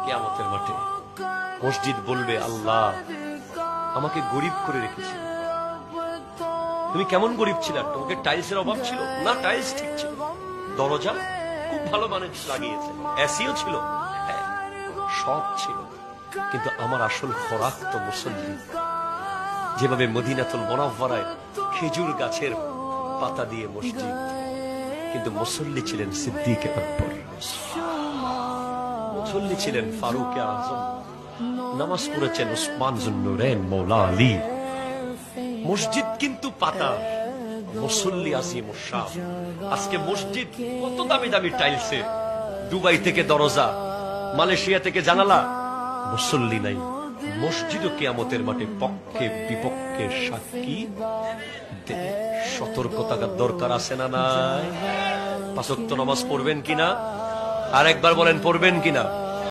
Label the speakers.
Speaker 1: কিয়ামতের মাঠে মসজিদ বলবে, আল্লাহ আমাকে গরিব করে রেখেছিল। তুমি কেমন গরিব ছিল? তোমাকে টাইলসের অভাব ছিল না? টাইলস ঠিক ছিল, দরজা খুব ভালো মানে লাগিয়েছে, এসিও ছিল, হ্যাঁ, সব ছিল, কিন্তু আমার আসল খোরাক তো মুসল্লি। যেভাবে মদিনাতুল মুনাওয়ারায় খেজুর গাছের পাতা দিয়ে মসজিদ, কিন্তু মুসল্লি ছিলেন সিদ্দিক আকবর, মুসল্লি ছিলেন ফারুক আজম, নামাজ পড়েছেন উসমান যুন্নুরাইন মওলা আলী। মসজিদ কিন্তু পাতা, মুসল্লি আজিম শাহ। আজকে মসজিদ কত দামি দামি টাইলসে, দুবাই থেকে দরজা, মালয়েশিয়া থেকে জানালা, মুসল্লি নাই। মসজিদও কিয়ামতের মাঠে পক্ষে বিপক্ষে সাক্ষী দেবে। সতর্কতার দরকার আছে না নাই? 5 ওয়াক্ত নামাজ পড়বেন কিনা? আর একবার বলেন, পড়বেন কিনা?